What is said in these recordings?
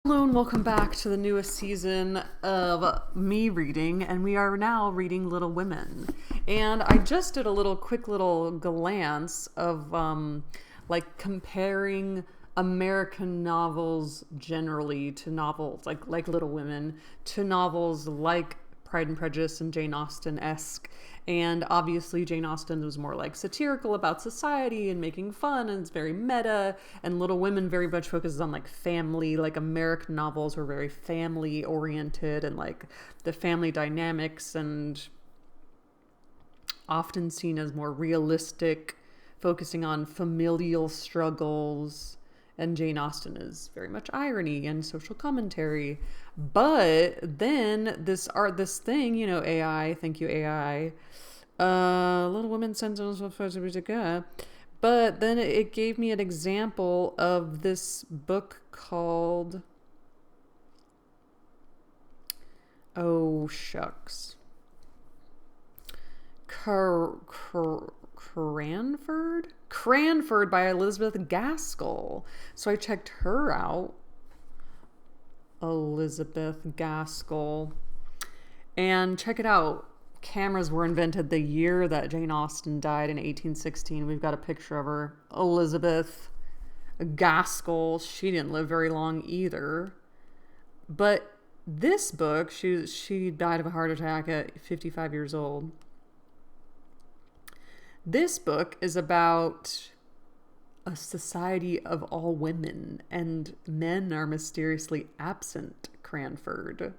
Hello and welcome back to the newest season of me reading, and we are now reading Little Women. And I just did a quick little glance of like comparing American novels generally to novels like Little Women to novels like Pride and Prejudice and Jane Austen-esque. And obviously Jane Austen was more like satirical about society and making fun, and it's very meta. And Little Women very much focuses on like family, like American novels were very family oriented and like the family dynamics, and often seen as more realistic, focusing on familial struggles. And Jane Austen is very much irony and social commentary. But then this thing, AI, thank you, AI. Little Women sentence but then it gave me an example of this book called, oh shucks, Cranford by Elizabeth Gaskell. So I checked her out. Elizabeth Gaskell. And check it out. Cameras were invented the year that Jane Austen died in 1816. We've got a picture of her. Elizabeth Gaskell. She didn't live very long either. But this book, she died of a heart attack at 55 years old. This book is about a society of all women, and men are mysteriously absent. Cranford,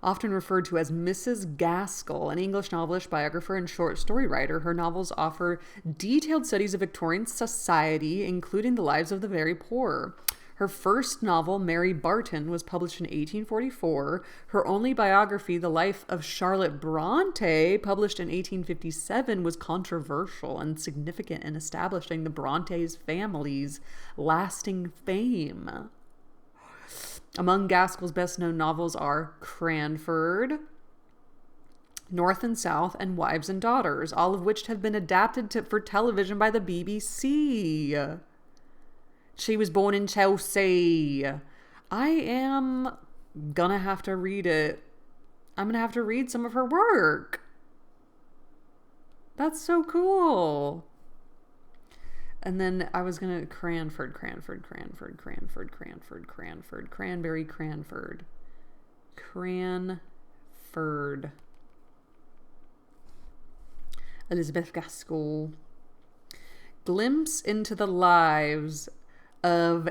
often referred to as Mrs. Gaskell, an English novelist, biographer, and short story writer. Her novels offer detailed studies of Victorian society, including the lives of the very poor. Her first novel, Mary Barton, was published in 1844. Her only biography, The Life of Charlotte Bronte, published in 1857, was controversial and significant in establishing the Bronte's family's lasting fame. Among Gaskell's best-known novels are Cranford, North and South, and Wives and Daughters, all of which have been adapted for television by the BBC. She was born in Chelsea. I am gonna have to read it. I'm gonna have to read some of her work. That's so cool. And then I was gonna Cranford, Elizabeth Gaskell. Glimpse into the lives of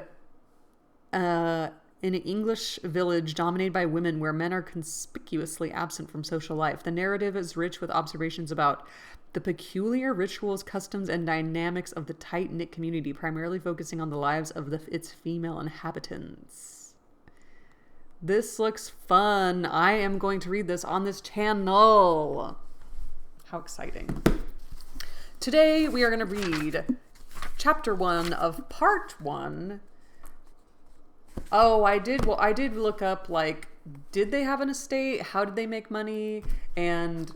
an English village dominated by women, where men are conspicuously absent from social life. The narrative is rich with observations about the peculiar rituals, customs, and dynamics of the tight-knit community, primarily focusing on the lives of its female inhabitants. This looks fun. I am going to read this on this channel. How exciting. Today we are going to read Chapter 1 of Part 1. Oh, I did look up, like, did they have an estate? How did they make money? And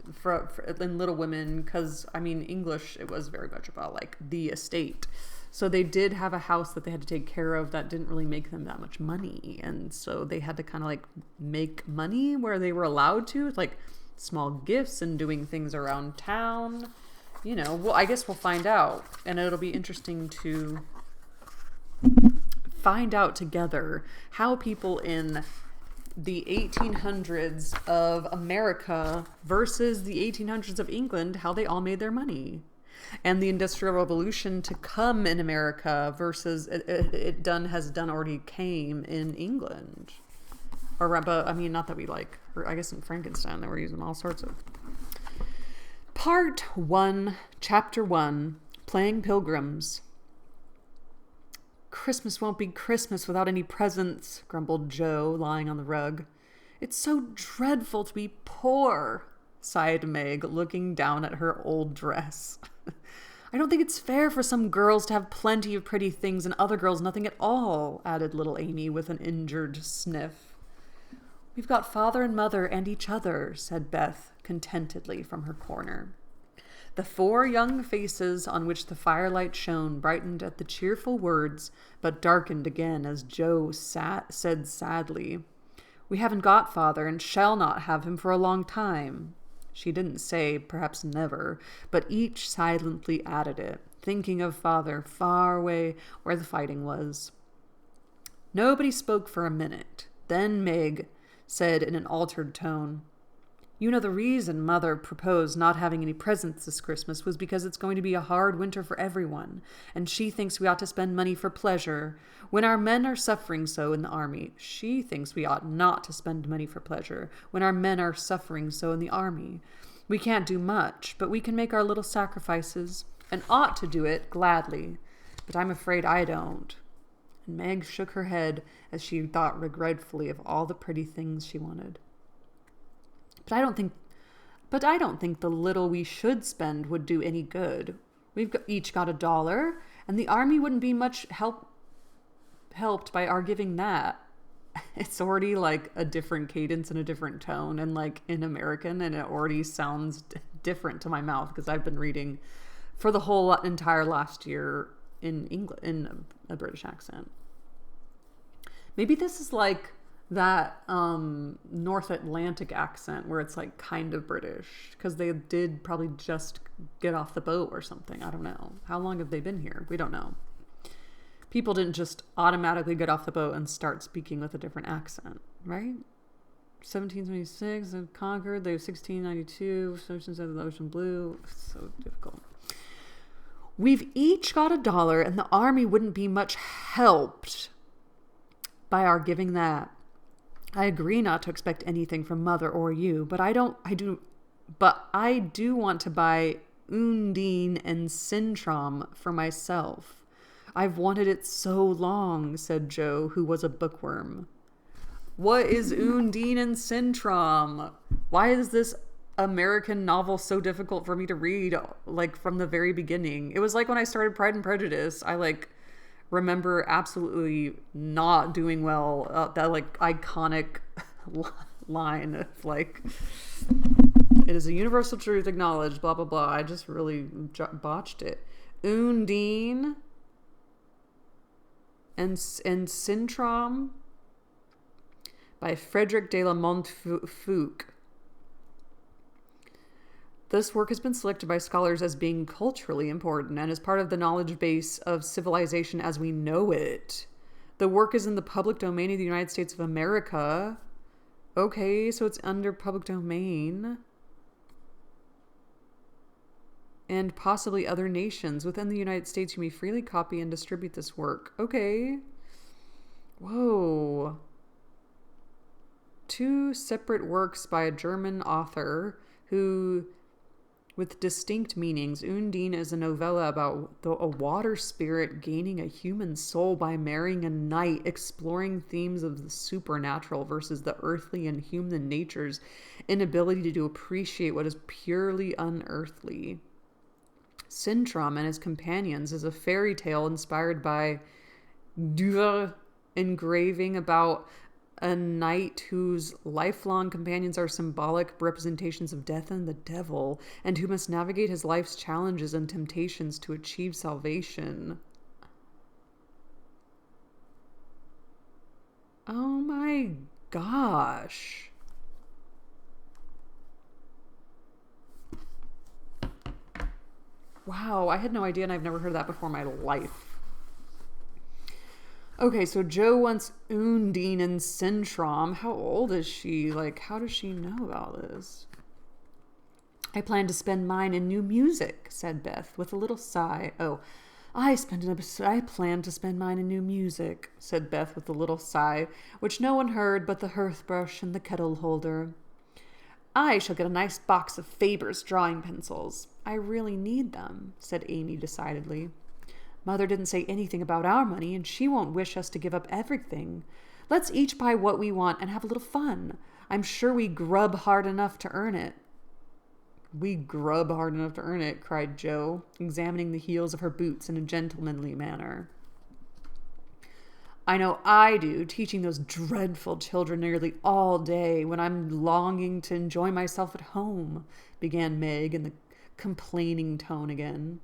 in Little Women, because, I mean, English, it was very much about, like, the estate. So they did have a house that they had to take care of that didn't really make them that much money. And so they had to kind of, like, make money where they were allowed to, like, small gifts and doing things around town. Well, I guess we'll find out, and it'll be interesting to find out together how people in the 1800s of America versus the 1800s of England, how they all made their money, and the Industrial Revolution to come in America versus already came in England. But I mean, not that we like, or I guess in Frankenstein they were using all sorts of. Part 1, Chapter 1, Playing Pilgrims. Christmas won't be Christmas without any presents, grumbled Jo, lying on the rug. It's so dreadful to be poor, sighed Meg, looking down at her old dress. I don't think it's fair for some girls to have plenty of pretty things and other girls nothing at all, added little Amy with an injured sniff. We've got father and mother and each other, said Beth contentedly from her corner. The 4 young faces on which the firelight shone brightened at the cheerful words, but darkened again as Joe said sadly, "We haven't got father, and shall not have him for a long time." She didn't say, perhaps never, but each silently added it, thinking of father far away where the fighting was. Nobody spoke for a minute. Then Meg said in an altered tone, "You know the reason Mother proposed not having any presents this Christmas was because it's going to be a hard winter for everyone, and she thinks we ought to spend money for pleasure. When our men are suffering so in the army, she thinks we ought not to spend money for pleasure. When our men are suffering so in the army, we can't do much, but we can make our little sacrifices, and ought to do it gladly. But I'm afraid I don't." And Meg shook her head as she thought regretfully of all the pretty things she wanted. But I don't think the little we should spend would do any good. Each got $1, and the army wouldn't be much helped by our giving that. It's already like a different cadence and a different tone, and like in American, and it already sounds different to my mouth because I've been reading for the whole entire last year in English, in a British accent. Maybe this is like that North Atlantic accent where it's like kind of British, because they did probably just get off the boat or something. I don't know. How long have they been here? We don't know. People didn't just automatically get off the boat and start speaking with a different accent, right? 1726, they conquered. They have 1692, Oceans of the Ocean Blue. So difficult. We've each got $1, and the army wouldn't be much helped by our giving that. I agree not to expect anything from Mother or you, but I do want to buy Undine and Sintram for myself. I've wanted it so long, said Joe, who was a bookworm. What is Undine and Sintram? Why is this American novel so difficult for me to read, like, from the very beginning? It was like when I started Pride and Prejudice, I remember absolutely not doing well. That iconic line of it is a universal truth acknowledged, blah blah blah. I just really botched it. Undine and Sintram by Frederick de la Montfouque. This work has been selected by scholars as being culturally important and is part of the knowledge base of civilization as we know it. The work is in the public domain of the United States of America. Okay, so it's under public domain. And possibly other nations. Within the United States, you may freely copy and distribute this work. Okay. Whoa. 2 separate works by a German author who, with distinct meanings. Undine is a novella about a water spirit gaining a human soul by marrying a knight, exploring themes of the supernatural versus the earthly and human nature's inability to appreciate what is purely unearthly. Sintram and his companions is a fairy tale inspired by Durer engraving about a knight whose lifelong companions are symbolic representations of death and the devil, and who must navigate his life's challenges and temptations to achieve salvation. Oh my gosh. Wow, I had no idea, and I've never heard that before in my life. Okay, so Joe wants Undine and Sintram. How old is she? How does she know about this? I plan to spend mine in new music, said Beth, with a little sigh. Oh, I plan to spend mine in new music, said Beth with a little sigh, which no one heard but the hearth brush and the kettle holder. I shall get a nice box of Faber's drawing pencils. I really need them, said Amy decidedly. Mother didn't say anything about our money, and she won't wish us to give up everything. Let's each buy what we want and have a little fun. I'm sure we grub hard enough to earn it. We grub hard enough to earn it, cried Joe, examining the heels of her boots in a gentlemanly manner. I know I do, teaching those dreadful children nearly all day when I'm longing to enjoy myself at home, began Meg in the complaining tone again.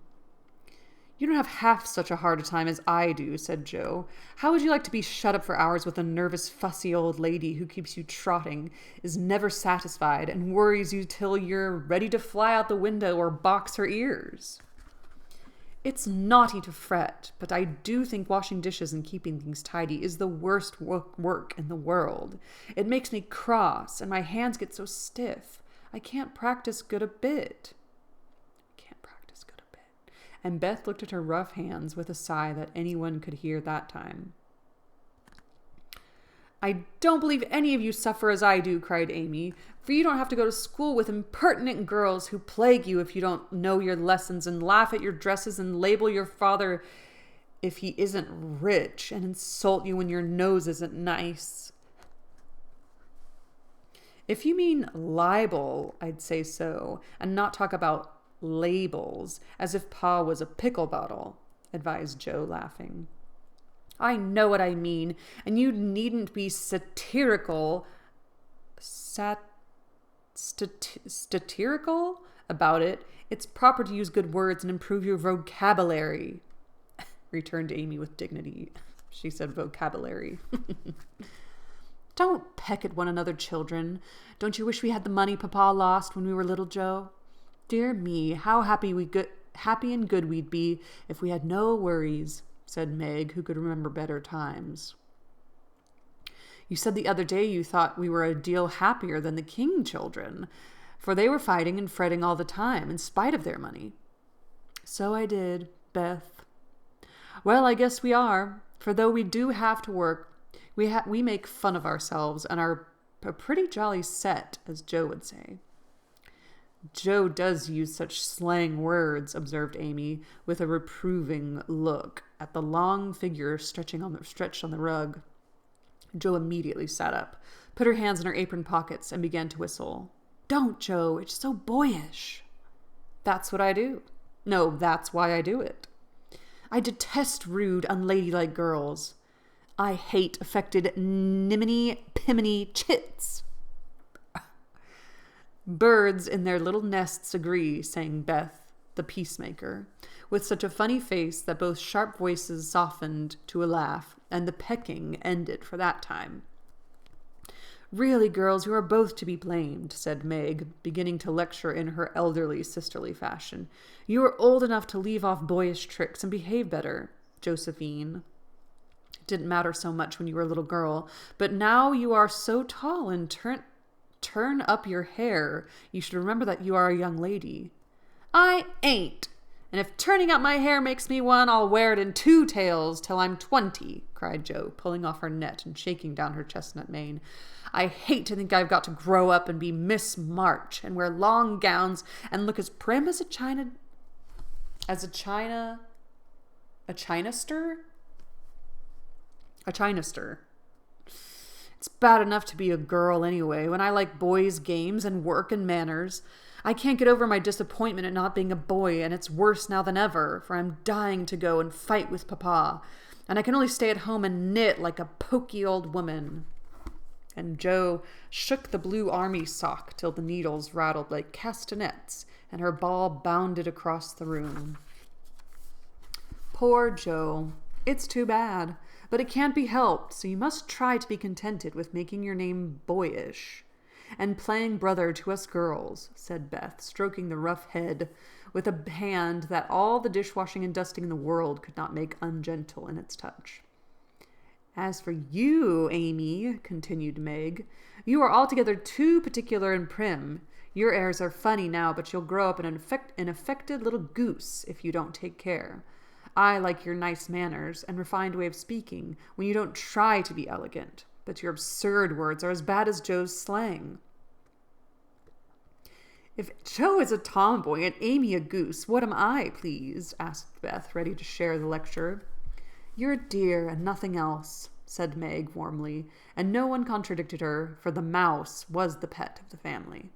You don't have half such a hard a time as I do, said Joe. How would you like to be shut up for hours with a nervous, fussy old lady who keeps you trotting, is never satisfied, and worries you till you're ready to fly out the window or box her ears? It's naughty to fret, but I do think washing dishes and keeping things tidy is the worst work in the world. It makes me cross, and my hands get so stiff. I can't practice good a bit. And Beth looked at her rough hands with a sigh that anyone could hear that time. I don't believe any of you suffer as I do, cried Amy, for you don't have to go to school with impertinent girls who plague you if you don't know your lessons and laugh at your dresses and label your father if he isn't rich and insult you when your nose isn't nice. If you mean libel, I'd say so, and not talk about labels, as if Pa was a pickle bottle, advised Joe, laughing. I know what I mean, and you needn't be satirical about it. It's proper to use good words and improve your vocabulary, returned Amy with dignity. She said vocabulary. Don't peck at one another, children. Don't you wish we had the money Papa lost when we were little, Joe? Dear me, how happy and good we'd be if we had no worries, said Meg, who could remember better times. You said the other day you thought we were a deal happier than the King children, for they were fighting and fretting all the time, in spite of their money. So I did, Beth. Well, I guess we are, for though we do have to work, we make fun of ourselves and are a pretty jolly set, as Joe would say. Joe does use such slang words, observed Amy, with a reproving look at the long figure stretched on the rug. Joe immediately sat up, put her hands in her apron pockets, and began to whistle. Don't, Joe, it's so boyish. That's what I do. No, that's why I do it. I detest rude, unladylike girls. I hate affected niminy-piminy chits. Birds in their little nests agree, sang Beth, the peacemaker, with such a funny face that both sharp voices softened to a laugh, and the pecking ended for that time. Really, girls, you are both to be blamed, said Meg, beginning to lecture in her elderly, sisterly fashion. You are old enough to leave off boyish tricks and behave better, Josephine. It didn't matter so much when you were a little girl, but now you are so tall and turn up your hair, you should remember that you are a young lady. I ain't. And if turning up my hair makes me one, I'll wear it in 2 tails till I'm 20, cried Joe, pulling off her net and shaking down her chestnut mane. I hate to think I've got to grow up and be Miss March and wear long gowns and look as prim as a chinaster? A chinaster. It's bad enough to be a girl anyway, when I like boys' games and work and manners. I can't get over my disappointment at not being a boy, and it's worse now than ever, for I'm dying to go and fight with Papa, and I can only stay at home and knit like a poky old woman. And Joe shook the blue army sock till the needles rattled like castanets, and her ball bounded across the room. Poor Joe. It's too bad. But it can't be helped, so you must try to be contented with making your name boyish. And playing brother to us girls, said Beth, stroking the rough head with a hand that all the dishwashing and dusting in the world could not make ungentle in its touch. As for you, Amy, continued Meg, you are altogether too particular and prim. Your airs are funny now, but you'll grow up an affected little goose if you don't take care. I like your nice manners and refined way of speaking when you don't try to be elegant, but your absurd words are as bad as Joe's slang. If Joe is a tomboy and Amy a goose, what am I, please? Asked Beth, ready to share the lecture. You're a dear and nothing else, said Meg warmly, and no one contradicted her, for the mouse was the pet of the family.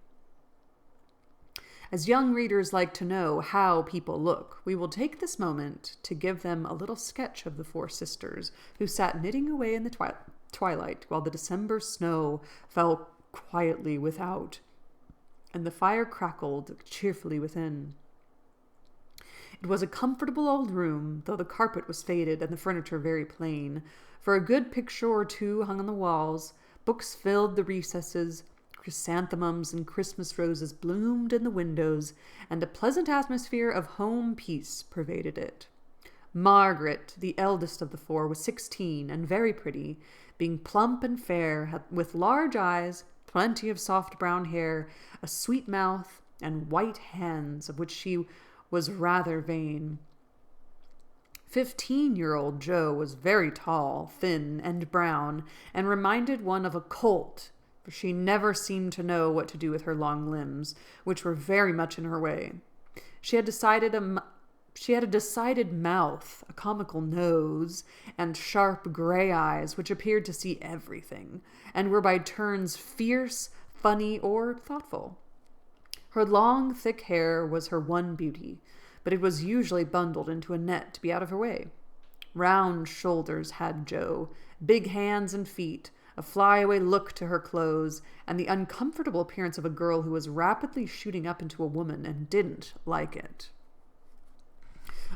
As young readers like to know how people look, we will take this moment to give them a little sketch of the 4 sisters who sat knitting away in the twilight while the December snow fell quietly without, and the fire crackled cheerfully within. It was a comfortable old room, though the carpet was faded and the furniture very plain, for a good picture or two hung on the walls, books filled the recesses, chrysanthemums and Christmas roses bloomed in the windows, and a pleasant atmosphere of home peace pervaded it. Margaret, the eldest of the four, was 16 and very pretty, being plump and fair, with large eyes, plenty of soft brown hair, a sweet mouth, and white hands, of which she was rather vain. 15-year-old Joe was very tall, thin, and brown, and reminded one of a colt, for she never seemed to know what to do with her long limbs, which were very much in her way. She had a decided mouth, a comical nose, and sharp gray eyes which appeared to see everything, and were by turns fierce, funny, or thoughtful. Her long, thick hair was her one beauty, but it was usually bundled into a net to be out of her way. Round shoulders had Jo, big hands and feet, a flyaway look to her clothes, and the uncomfortable appearance of a girl who was rapidly shooting up into a woman and didn't like it.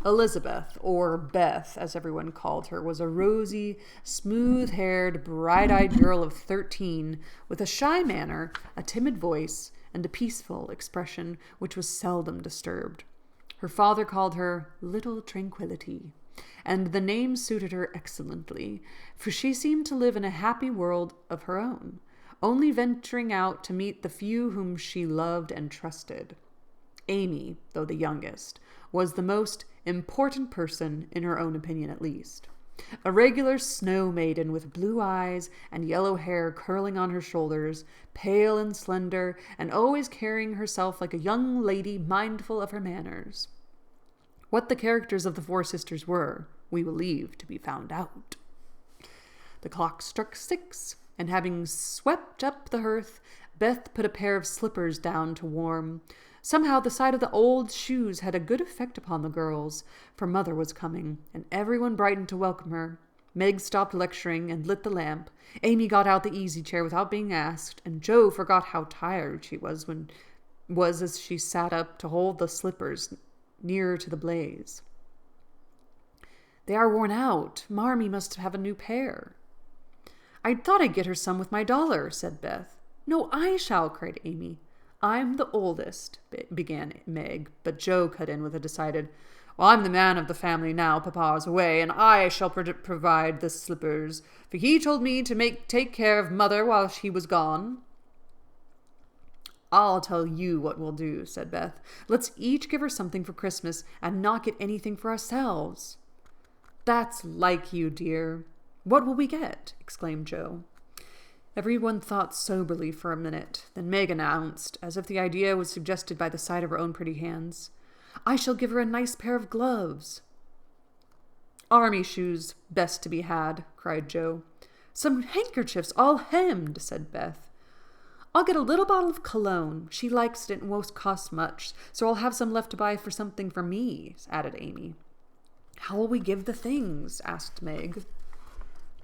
Elizabeth, or Beth, as everyone called her, was a rosy, smooth-haired, bright-eyed girl of 13, with a shy manner, a timid voice, and a peaceful expression which was seldom disturbed. Her father called her Little Tranquillity, and the name suited her excellently, for she seemed to live in a happy world of her own, only venturing out to meet the few whom she loved and trusted. Amy, though the youngest, was the most important person, in her own opinion at least. A regular snow maiden with blue eyes and yellow hair curling on her shoulders, pale and slender, and always carrying herself like a young lady mindful of her manners. What the characters of the four sisters were, we will leave to be found out. The clock struck 6, and having swept up the hearth, Beth put a pair of slippers down to warm. Somehow the sight of the old shoes had a good effect upon the girls, for Mother was coming, and everyone brightened to welcome her. Meg stopped lecturing and lit the lamp. Amy got out the easy chair without being asked, and Jo forgot how tired she was as she sat up to hold the slippers nearer to the blaze. "They are worn out. Marmee must have a new pair." "I thought I'd get her some with my $1," said Beth. "No, I shall," cried Amy. "I'm the oldest," began Meg, but Jo cut in with a decided, "Well, I'm the man of the family now Papa's away, and I shall provide the slippers, for he told me to take care of Mother while he was gone." "I'll tell you what we'll do," said Beth. "Let's each give her something for Christmas and not get anything for ourselves." "That's like you, dear. What will we get?" exclaimed Jo. Everyone thought soberly for a minute. Then Meg announced, as if the idea was suggested by the sight of her own pretty hands, "I shall give her a nice pair of gloves." "Army shoes, best to be had," cried Jo. "Some handkerchiefs all hemmed," said Beth. "I'll get a little bottle of cologne. She likes it and won't cost much, so I'll have some left to buy for something for me," added Amy. "How will we give the things?" asked Meg.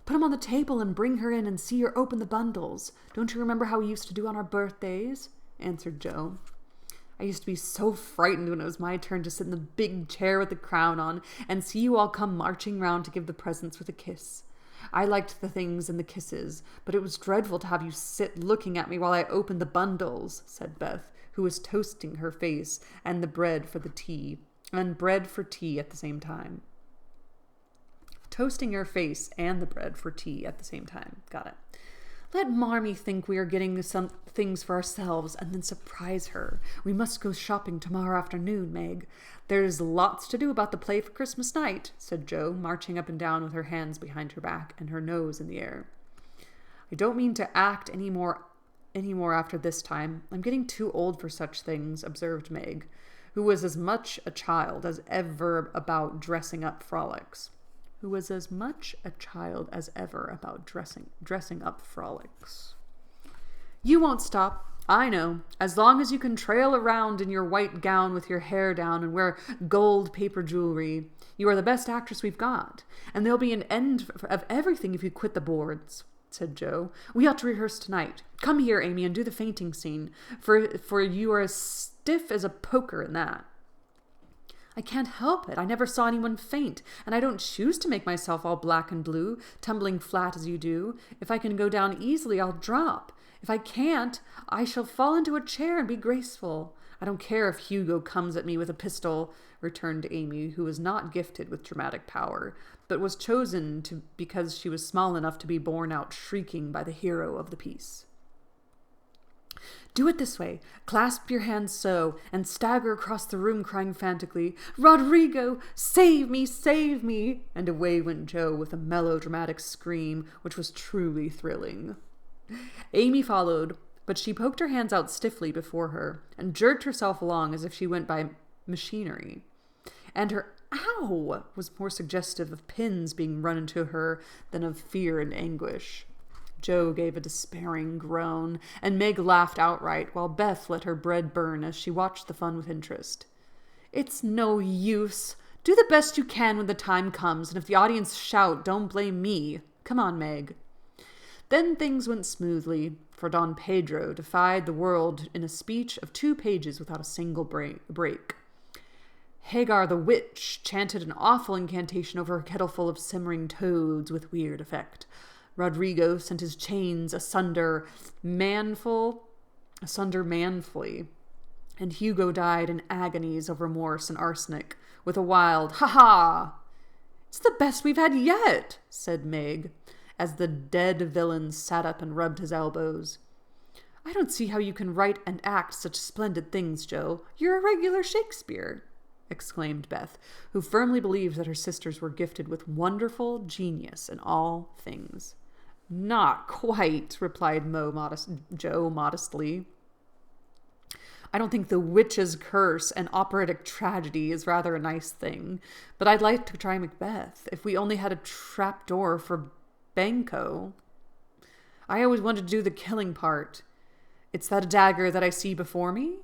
"Put them on the table and bring her in and see her open the bundles. Don't you remember how we used to do on our birthdays?" answered Jo. "I used to be so frightened when it was my turn to sit in the big chair with the crown on and see you all come marching round to give the presents with a kiss. I liked the things and the kisses, but it was dreadful to have you sit looking at me while I opened the bundles," said Beth, who was toasting her face and the bread for tea at the same time. Toasting her face and the bread for tea at the same time. Got it. "Let Marmee think we are getting some things for ourselves and then surprise her. We must go shopping tomorrow afternoon, Meg. There's lots to do about the play for Christmas night," said Jo, marching up and down with her hands behind her back and her nose in the air. "I don't mean to act any more after this time. I'm getting too old for such things," observed Meg, who was as much a child as ever about dressing up frolics. "You won't stop, I know. As long as you can trail around in your white gown with your hair down and wear gold paper jewelry, you are the best actress we've got. And there'll be an end of everything if you quit the boards," said Jo. "We ought to rehearse tonight. Come here, Amy, and do the fainting scene, for you are as stiff as a poker in that." I can't help it. I never saw anyone faint, and I don't choose to make myself all black and blue, tumbling flat as you do. If I can go down easily, I'll drop. If I can't, I shall fall into a chair and be graceful. I don't care if Hugo comes at me with a pistol, returned Amy, who was not gifted with dramatic power, but was chosen because she was small enough to be borne out shrieking by the hero of the piece. Do it this way. Clasp your hands so, and stagger across the room crying frantically, Rodrigo, save me, save me! And away went Joe with a melodramatic scream, which was truly thrilling. Amy followed, but she poked her hands out stiffly before her, and jerked herself along as if she went by machinery. And her ow was more suggestive of pins being run into her than of fear and anguish. Joe gave a despairing groan, and Meg laughed outright, while Beth let her bread burn as she watched the fun with interest. It's no use. Do the best you can when the time comes, and if the audience shout, don't blame me. Come on, Meg. Then things went smoothly, for Don Pedro defied the world in a speech of 2 pages without a single break. Hagar the witch chanted an awful incantation over a kettleful of simmering toads with weird effect. Rodrigo sent his chains asunder manfully, and Hugo died in agonies of remorse and arsenic, with a wild "Ha-ha!" "It's the best we've had yet," said Meg, as the dead villain sat up and rubbed his elbows. "I don't see how you can write and act such splendid things, Joe. You're a regular Shakespeare," exclaimed Beth, who firmly believed that her sisters were gifted with wonderful genius in all things. "Not quite," replied Joe modestly. "I don't think the witch's curse and operatic tragedy is rather a nice thing, but I'd like to try Macbeth, if we only had a trapdoor for Banquo. I always wanted to do the killing part. Is that a dagger that I see before me?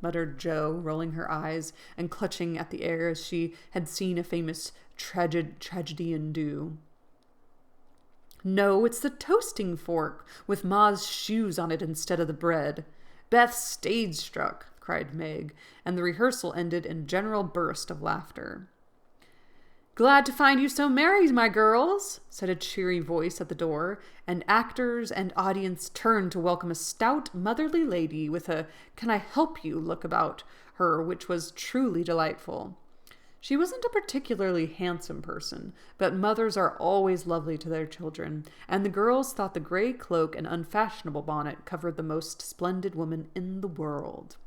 Muttered Joe, rolling her eyes and clutching at the air as she had seen a famous tragedian do. "No, it's the toasting fork, with Ma's shoes on it instead of the bread. Beth's stage struck," cried Meg, and the rehearsal ended in a general burst of laughter. "Glad to find you so merry, my girls," said a cheery voice at the door, and actors and audience turned to welcome a stout, motherly lady with a "can I help you" look about her, which was truly delightful. She wasn't a particularly handsome person, but mothers are always lovely to their children, and the girls thought the gray cloak and unfashionable bonnet covered the most splendid woman in the world.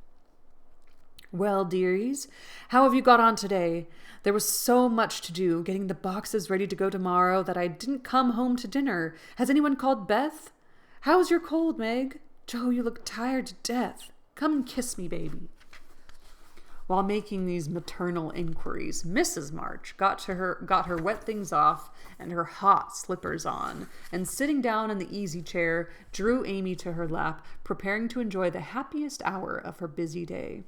"Well, dearies, how have you got on today? There was so much to do, getting the boxes ready to go tomorrow, that I didn't come home to dinner. Has anyone called Beth? How's your cold, Meg? Joe, you look tired to death. Come and kiss me, baby." While making these maternal inquiries, Mrs. March got her wet things off and her hot slippers on, and sitting down in the easy chair, drew Amy to her lap, preparing to enjoy the happiest hour of her busy day.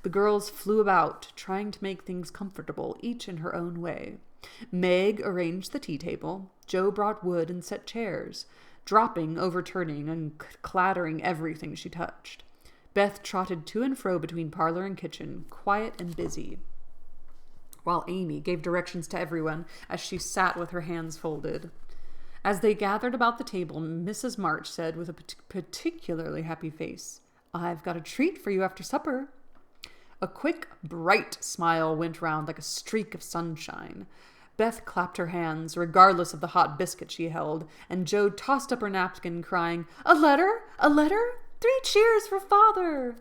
The girls flew about, trying to make things comfortable, each in her own way. Meg arranged the tea table. Joe brought wood and set chairs, dropping, overturning, and clattering everything she touched. Beth trotted to and fro between parlor and kitchen, quiet and busy, while Amy gave directions to everyone as she sat with her hands folded. As they gathered about the table, Mrs. March said with a particularly happy face, "I've got a treat for you after supper." A quick, bright smile went round like a streak of sunshine. Beth clapped her hands, regardless of the hot biscuit she held, and Joe tossed up her napkin, crying, "A letter? A letter? 3 cheers for Father!"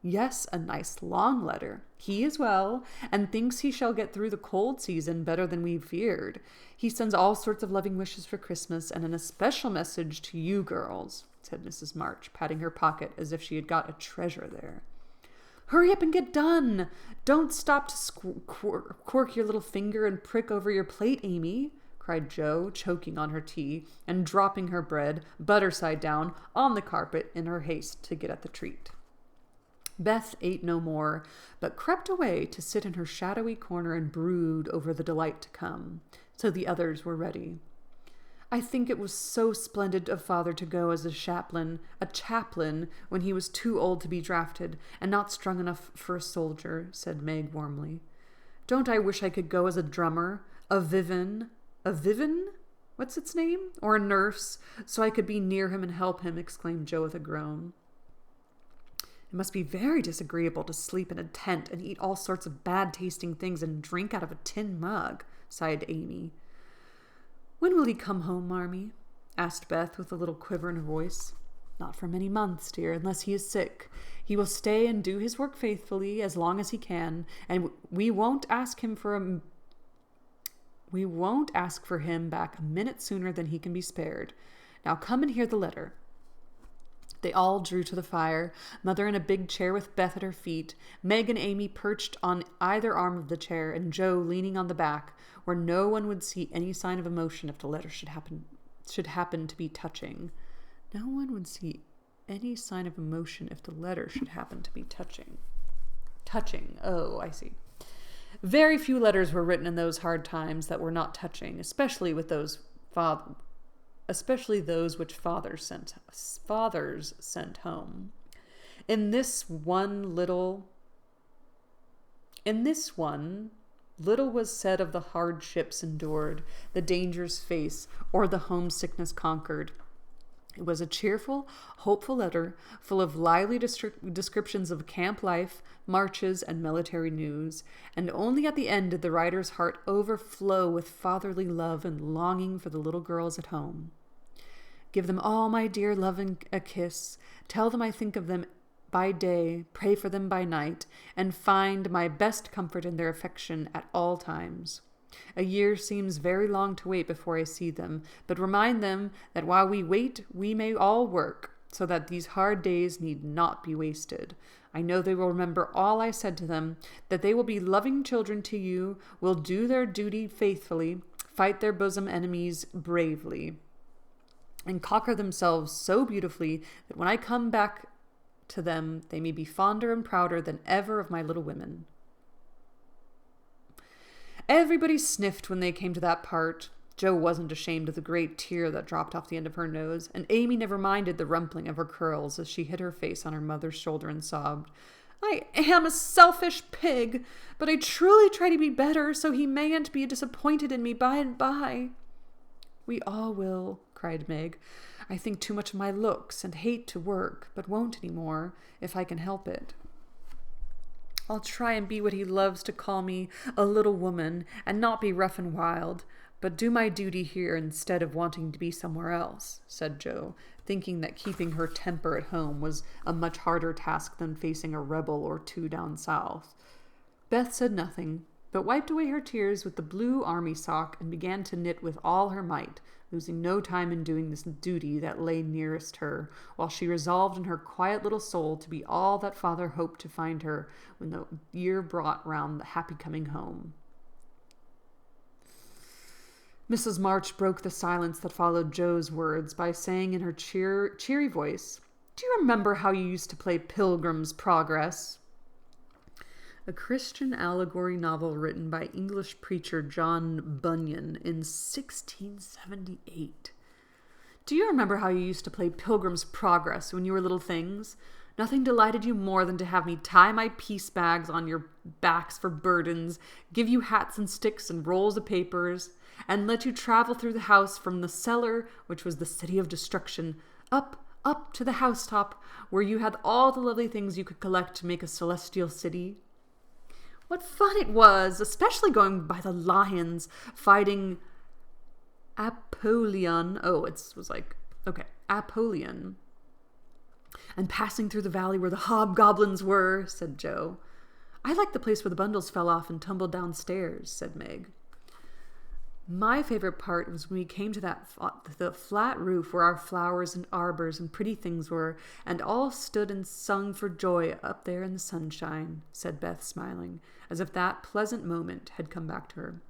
"Yes, a nice long letter. He is well, and thinks he shall get through the cold season better than we feared. He sends all sorts of loving wishes for Christmas, and an especial message to you girls," said Mrs. March, patting her pocket as if she had got a treasure there. "Hurry up and get done! Don't stop to quirk your little finger and prick over your plate, Amy," cried Joe, choking on her tea and dropping her bread, butter side down, on the carpet in her haste to get at the treat. Beth ate no more, but crept away to sit in her shadowy corner and brood over the delight to come, so the others were ready. I think it was so splendid of Father to go as a chaplain, when he was too old to be drafted, and not strong enough for a soldier, said Meg warmly. Don't I wish I could go as a drummer, a vivin? What's its name? Or a nurse, so I could be near him and help him, exclaimed Joe with a groan. It must be very disagreeable to sleep in a tent and eat all sorts of bad-tasting things and drink out of a tin mug, sighed Amy. When will he come home, Marmee? Asked Beth with a little quiver in her voice. Not for many months, dear, unless he is sick. He will stay and do his work faithfully as long as he can, and we won't ask for him back a minute sooner than he can be spared. Now come and hear the letter. They all drew to the fire, Mother in a big chair with Beth at her feet, Meg and Amy perched on either arm of the chair, and Joe leaning on the back, where no one would see any sign of emotion if the letter should happen to be touching. No one would see any sign of emotion if the letter should happen to be touching. Touching. Oh, I see. Very few letters were written in those hard times that were not touching, especially those which fathers sent home. In this one, little was said of the hardships endured, the dangers faced, or the homesickness conquered. It was a cheerful, hopeful letter, full of lively descriptions of camp life, marches, and military news, and only at the end did the writer's heart overflow with fatherly love and longing for the little girls at home. Give them all my dear love and a kiss. Tell them I think of them by day, pray for them by night, and find my best comfort in their affection at all times. A year seems very long to wait before I see them, but remind them that while we wait, we may all work, so that these hard days need not be wasted. I know they will remember all I said to them, that they will be loving children to you, will do their duty faithfully, fight their bosom enemies bravely, and conquer themselves so beautifully that when I come back to them, they may be fonder and prouder than ever of my little women. Everybody sniffed when they came to that part. Joe wasn't ashamed of the great tear that dropped off the end of her nose, and Amy never minded the rumpling of her curls as she hid her face on her mother's shoulder and sobbed. I am a selfish pig, but I truly try to be better so he mayn't be disappointed in me by and by. We all will, cried Meg. I think too much of my looks and hate to work, but won't any more, if I can help it. I'll try and be what he loves to call me, a little woman, and not be rough and wild, but do my duty here instead of wanting to be somewhere else, said Joe, thinking that keeping her temper at home was a much harder task than facing a rebel or two down south. Beth said nothing, but wiped away her tears with the blue army sock and began to knit with all her might, losing no time in doing this duty that lay nearest her, while she resolved in her quiet little soul to be all that Father hoped to find her when the year brought round the happy coming home. Mrs. March broke the silence that followed Joe's words by saying in her cheery voice, Do you remember how you used to play Pilgrim's Progress? A Christian allegory novel written by English preacher John Bunyan in 1678. Do you remember how you used to play Pilgrim's Progress when you were little things? Nothing delighted you more than to have me tie my piece bags on your backs for burdens, give you hats and sticks and rolls of papers, and let you travel through the house from the cellar, which was the city of destruction, up to the housetop, where you had all the lovely things you could collect to make a celestial city. What fun it was, especially going by the lions, fighting Apollyon. Apollyon. And passing through the valley where the hobgoblins were, said Joe. I liked the place where the bundles fell off and tumbled downstairs, said Meg. My favorite part was when we came to the flat roof where our flowers and arbors and pretty things were, and all stood and sung for joy up there in the sunshine, said Beth, smiling, as if that pleasant moment had come back to her.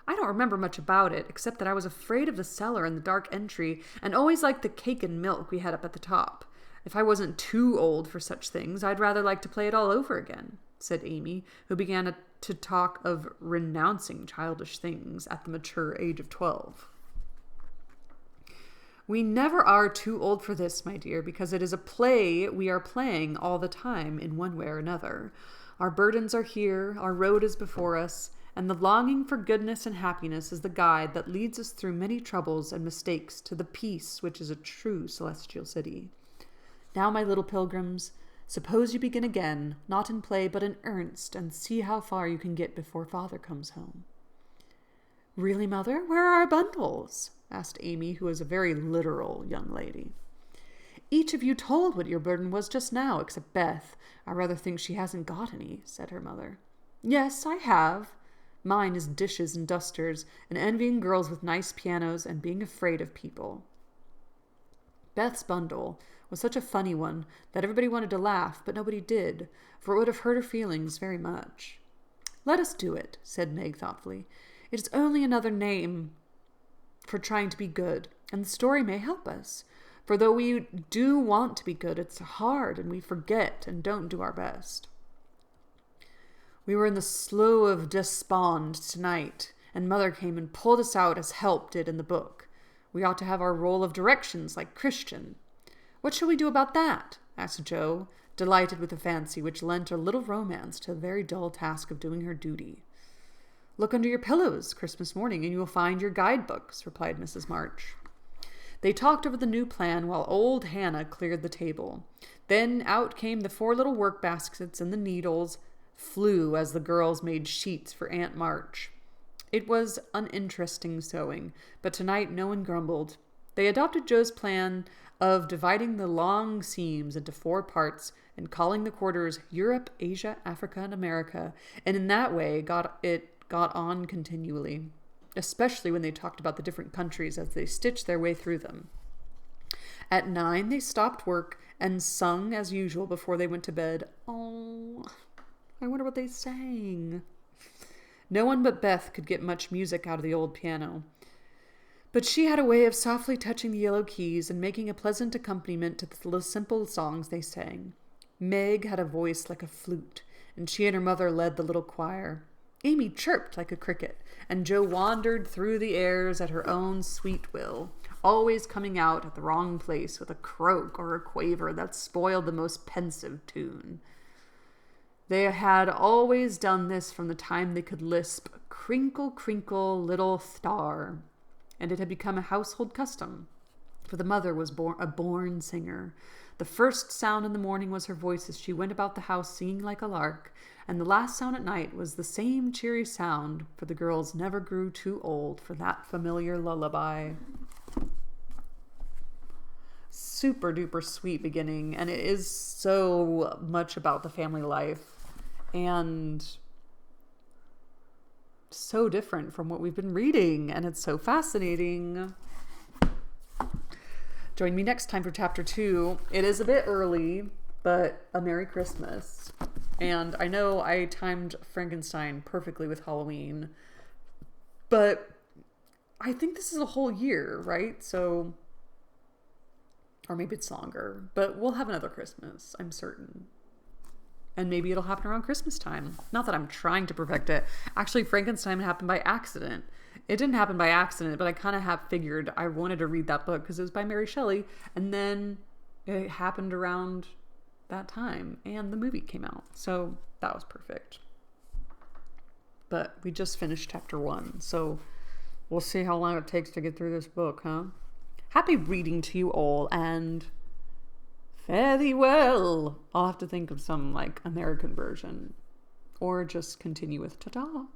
I don't remember much about it, except that I was afraid of the cellar and the dark entry, and always liked the cake and milk we had up at the top. If I wasn't too old for such things, I'd rather like to play it all over again, said Amy, who began to talk of renouncing childish things at the mature age of 12. We never are too old for this, my dear, because it is a play we are playing all the time in one way or another. Our burdens are here, our road is before us, and the longing for goodness and happiness is the guide that leads us through many troubles and mistakes to the peace which is a true celestial city. Now, my little pilgrims, suppose you begin again, not in play but in earnest, and see how far you can get before father comes home. Really, Mother? Where are our bundles? Asked Amy, who was a very literal young lady. Each of you told what your burden was just now, except Beth. I rather think she hasn't got any, said her mother. Yes, I have. Mine is dishes and dusters, and envying girls with nice pianos, and being afraid of people. Beth's bundle was such a funny one that everybody wanted to laugh, but nobody did, for it would have hurt her feelings very much. Let us do it, said Meg thoughtfully. It is only another name for trying to be good, and the story may help us. For though we do want to be good, it's hard, and we forget and don't do our best. We were in the slough of despond tonight, and Mother came and pulled us out as Help did in the book. We ought to have our roll of directions like Christian. What shall we do about that? Asked Jo, delighted with a fancy which lent a little romance to the very dull task of doing her duty. Look under your pillows Christmas morning, and you will find your guidebooks, replied Mrs. March. They talked over the new plan while old Hannah cleared the table. Then out came the 4 little work baskets, and the needles flew as the girls made sheets for Aunt March. It was uninteresting sewing, but tonight no one grumbled. They adopted Jo's plan of dividing the long seams into 4 parts and calling the quarters Europe, Asia, Africa, and America, and in that way got on continually, especially when they talked about the different countries as they stitched their way through them. At 9, they stopped work and sung as usual before they went to bed. Oh, I wonder what they sang. No one but Beth could get much music out of the old piano, but she had a way of softly touching the yellow keys and making a pleasant accompaniment to the simple songs they sang. Meg had a voice like a flute, and she and her mother led the little choir. Amy chirped like a cricket, and Jo wandered through the airs at her own sweet will, always coming out at the wrong place with a croak or a quaver that spoiled the most pensive tune. They had always done this from the time they could lisp, "Crinkle, crinkle, little star," and it had become a household custom, for the mother was a born singer. The first sound in the morning was her voice as she went about the house singing like a lark, and the last sound at night was the same cheery sound, for the girls never grew too old for that familiar lullaby. Super duper sweet beginning, and it is so much about the family life and so different from what we've been reading, and it's so fascinating. Join me next time for chapter 2. It is a bit early, but a Merry Christmas. And I know I timed Frankenstein perfectly with Halloween, but I think this is a whole year, right? So, or maybe it's longer, but we'll have another Christmas, I'm certain. And maybe it'll happen around Christmas time. Not that I'm trying to perfect it. Actually, Frankenstein happened by accident. It didn't happen by accident, but I kind of have figured I wanted to read that book because it was by Mary Shelley, and then it happened around that time, and the movie came out. So that was perfect. But we just finished chapter 1, so we'll see how long it takes to get through this book, huh? Happy reading to you all, and fare thee well. I'll have to think of some, like, American version, or just continue with ta-ta.